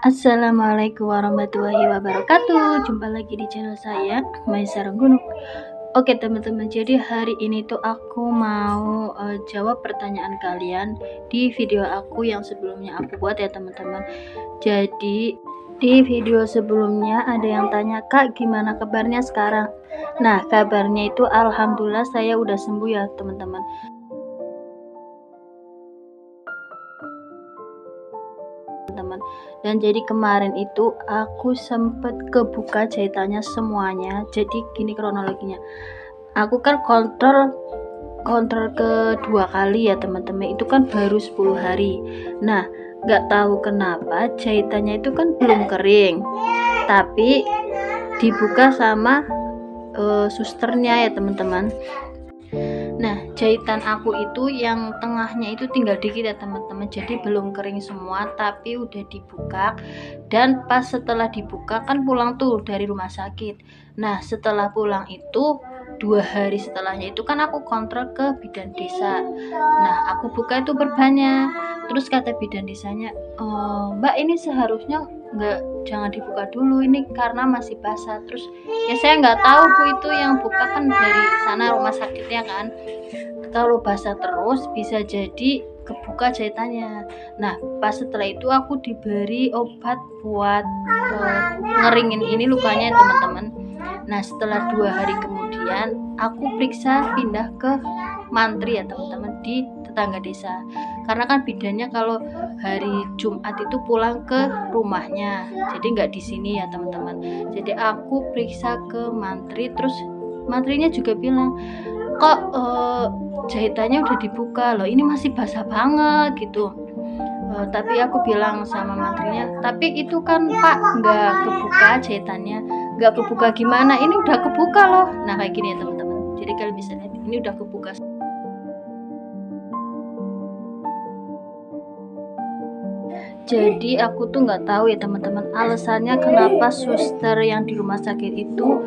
Assalamualaikum warahmatullahi wabarakatuh. Jumpa lagi di channel saya, Maisar Gunung. Oke teman-teman, jadi hari ini tuh aku mau jawab pertanyaan kalian di video aku yang sebelumnya aku buat ya teman-teman. Jadi di video sebelumnya ada yang tanya, Kak gimana kabarnya sekarang? Nah, kabarnya itu alhamdulillah saya udah sembuh ya teman-teman. Dan jadi kemarin itu aku sempet kebuka jahitannya semuanya. Jadi gini kronologinya, aku kan kontrol kedua kali ya teman-teman, itu kan baru 10 hari. Nah, nggak tahu kenapa jahitannya itu kan belum kering, tapi dibuka sama susternya ya teman-teman. Nah, jahitan aku itu yang tengahnya itu tinggal dikit ya teman-teman, jadi belum kering semua tapi udah dibuka. Dan pas setelah dibuka kan pulang tuh dari rumah sakit. Nah, setelah pulang itu 2 hari setelahnya itu kan aku kontrol ke bidan desa. Nah, aku buka itu perbannya. Terus kata bidan desanya, Mbak ini seharusnya jangan dibuka dulu ini karena masih basah. Terus ya saya nggak tahu Bu, itu yang buka kan dari sana rumah sakitnya kan, kalau basah terus bisa jadi kebuka jahitannya. Nah, pas setelah itu aku diberi obat buat ngeringin ini lukanya teman-teman. Nah, setelah 2 hari kemudian aku periksa pindah ke mantri ya teman-teman, di tetangga desa. Karena kan bidannya kalau hari Jumat itu pulang ke rumahnya, jadi nggak di sini ya teman-teman. Jadi aku periksa ke mantri, terus mantrinya juga bilang, kok jahitannya udah dibuka loh, ini masih basah banget gitu. Tapi aku bilang sama mantrinya, tapi itu kan Pak nggak kebuka jahitannya. Nggak kebuka gimana, ini udah kebuka loh. Nah kayak gini ya teman-teman, jadi kalian bisa lihat ini udah kebuka. Jadi aku tuh nggak tahu ya teman-teman alasannya kenapa suster yang di rumah sakit itu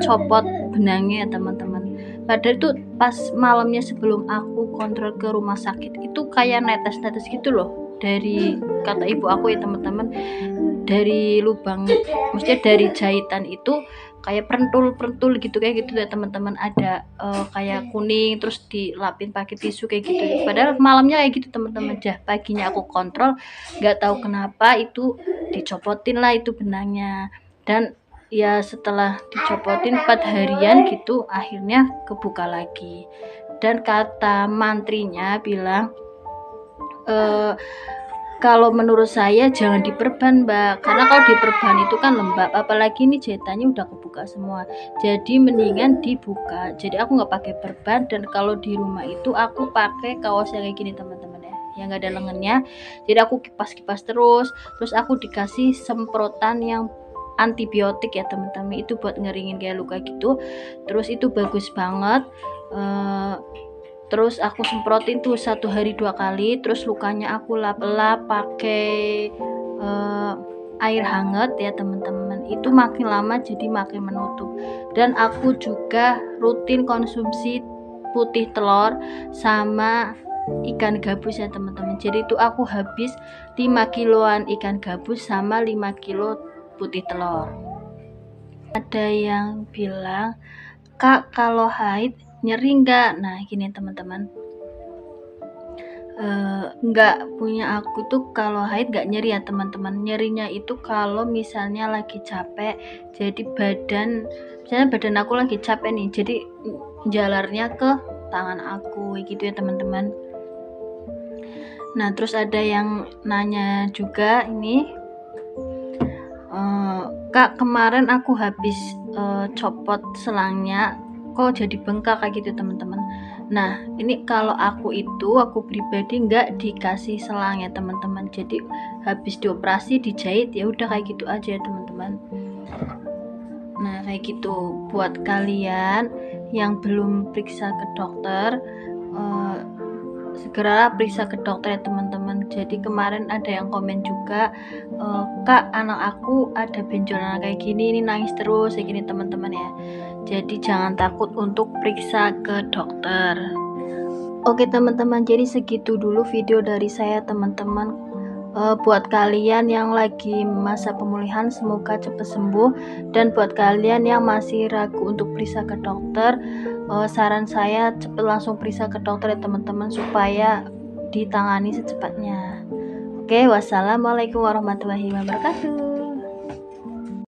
copot benangnya ya teman-teman. Padahal itu pas malamnya sebelum aku kontrol ke rumah sakit itu kayak netes-netes gitu loh, dari kata ibu aku ya teman-teman, dari lubang, maksudnya dari jahitan itu kayak perentul gitu, kayak gitu ya teman-teman. Ada kayak kuning terus dilapin pakai tisu kayak gitu. Padahal malamnya kayak gitu teman-teman. Paginya aku kontrol, nggak tahu kenapa itu dicopotin lah itu benangnya. Dan ya setelah dicopotin 4 harian gitu akhirnya kebuka lagi. Dan kata mantrinya bilang, kalau menurut saya jangan diperban Mbak, karena kalau diperban itu kan lembab, apalagi ini jahitannya udah kebuka semua, jadi mendingan dibuka. Jadi aku nggak pakai perban, dan kalau di rumah itu aku pakai kaos yang kayak gini teman-teman ya, yang nggak ada lengannya. Jadi aku kipas terus aku dikasih semprotan yang antibiotik ya teman-teman, itu buat ngeringin kayak luka gitu. Terus itu bagus banget. Terus aku semprotin tuh 1 hari 2 kali. Terus lukanya aku lap-lap pakai air hangat ya teman-teman. Itu makin lama jadi makin menutup. Dan aku juga rutin konsumsi putih telur sama ikan gabus ya teman-teman. Jadi itu aku habis 5 kiloan ikan gabus sama 5 kilo putih telur. Ada yang bilang, Kak kalau haid nyeri enggak? Nah gini teman-teman, enggak, punya aku tuh kalau haid enggak nyeri ya teman-teman. Nyerinya itu kalau misalnya lagi capek, jadi misalnya badan aku lagi capek nih, jadi jalarnya ke tangan aku gitu ya teman-teman. Nah terus ada yang nanya juga ini, Kak kemarin aku habis copot selangnya kok jadi bengkak kayak gitu teman-teman. Nah ini kalau aku pribadi nggak dikasih selang ya teman-teman, jadi habis dioperasi dijahit ya udah kayak gitu aja ya teman-teman. Nah kayak gitu, buat kalian yang belum periksa ke dokter, segera periksa ke dokter ya teman-teman. Jadi kemarin ada yang komen juga, Kak anak aku ada benjolan kayak gini, ini nangis terus kayak gini teman-teman ya. Jadi jangan takut untuk periksa ke dokter. Oke teman-teman, jadi segitu dulu video dari saya teman-teman. Buat kalian yang lagi masa pemulihan semoga cepat sembuh, dan buat kalian yang masih ragu untuk periksa ke dokter, saran saya cepat langsung periksa ke dokter ya teman-teman, supaya ditangani secepatnya. Oke, wassalamualaikum warahmatullahi wabarakatuh.